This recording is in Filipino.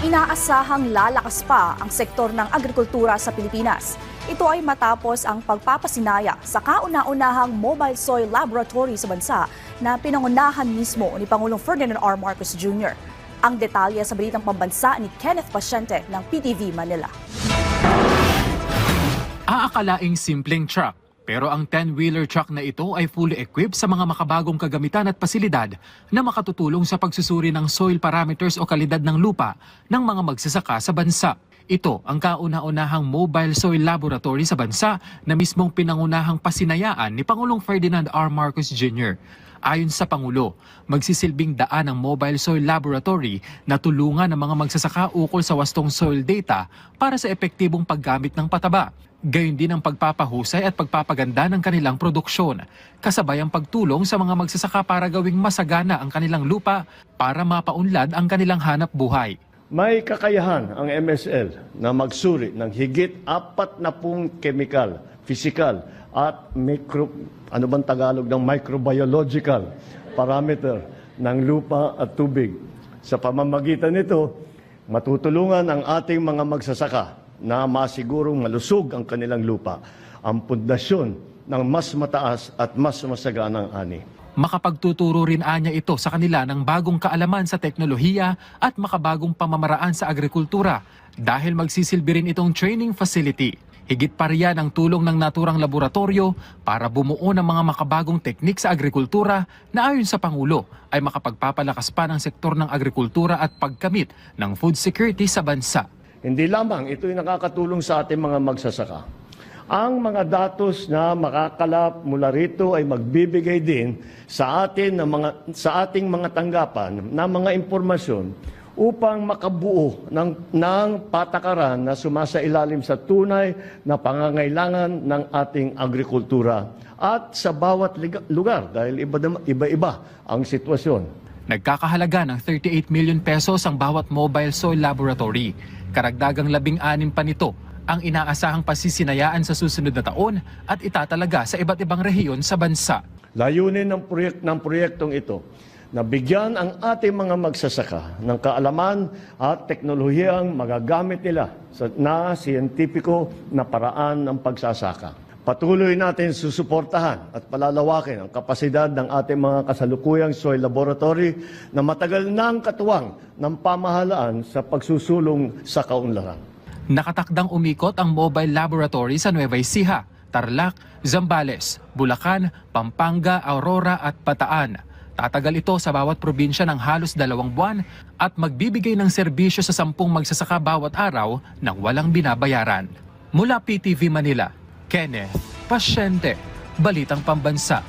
Inaasahang lalakas pa ang sektor ng agrikultura sa Pilipinas. Ito ay matapos ang pagpapasinaya sa kauna-unahang mobile soil laboratory sa bansa na pinangunahan mismo ni Pangulong Ferdinand R. Marcos Jr. Ang detalye sa balitang pambansa ni Kenneth Pasyente ng PTV Manila. Aakalaing simpleng truck, pero ang 10-wheeler truck na ito ay fully equipped sa mga makabagong kagamitan at pasilidad na makatutulong sa pagsusuri ng soil parameters o kalidad ng lupa ng mga magsasaka sa bansa. Ito ang kauna-unahang mobile soil laboratory sa bansa na mismong pinangunahang pasinayaan ni Pangulong Ferdinand R. Marcos Jr. Ayon sa Pangulo, magsisilbing daan ang mobile soil laboratory na tulungan ang mga magsasaka ukol sa wastong soil data para sa epektibong paggamit ng pataba. Gayon din ang pagpapahusay at pagpapaganda ng kanilang produksyon, kasabay ang pagtulong sa mga magsasaka para gawing masagana ang kanilang lupa para mapaunlad ang kanilang hanap buhay. May kakayahan ang MSL na magsuri ng higit 40 chemical, physical at microbiological parameter ng lupa at tubig. Sa pamamagitan nito, matutulungan ang ating mga magsasaka na masigurong malusog ang kanilang lupa, ang pundasyon ng mas mataas at mas masaganang ani. Makapagtuturo rin anya ito sa kanila ng bagong kaalaman sa teknolohiya at makabagong pamamaraan sa agrikultura dahil magsisilbi rin itong training facility. Higit pa riyan ang tulong ng naturang laboratorio para bumuo ng mga makabagong teknik sa agrikultura na ayon sa Pangulo ay makapagpapalakas pa ng sektor ng agrikultura at pagkamit ng food security sa bansa. Hindi lamang ito'y nakakatulong sa ating mga magsasaka. Ang mga datos na makakalap mula rito ay magbibigay din sa ating mga tanggapan na mga impormasyon upang makabuo ng patakaran na sumasailalim sa tunay na pangangailangan ng ating agrikultura at sa bawat lugar dahil iba-iba ang sitwasyon. Nagkakahalaga ng 38 million pesos ang bawat mobile soil laboratory. Karagdagang 16 pa nito ang inaasahang pasisinayaan sa susunod na taon at itatalaga sa iba't ibang rehiyon sa bansa. Layunin ng proyektong ito na bigyan ang ating mga magsasaka ng kaalaman at teknolohiyang magagamit nila na siyentipiko na paraan ng pagsasaka. Patuloy natin susuportahan at palalawakin ang kapasidad ng ating mga kasalukuyang soil laboratory na matagal nang katuwang ng pamahalaan sa pagsusulong sa kaunlaran. Nakatakdang umikot ang mobile laboratory sa Nueva Ecija, Tarlac, Zambales, Bulacan, Pampanga, Aurora at Bataan. Tatagal ito sa bawat probinsya ng halos 2 buwan at magbibigay ng serbisyo sa 10 magsasaka bawat araw nang walang binabayaran. Mula PTV Manila, Kenneth Pasyente, Balitang Pambansa.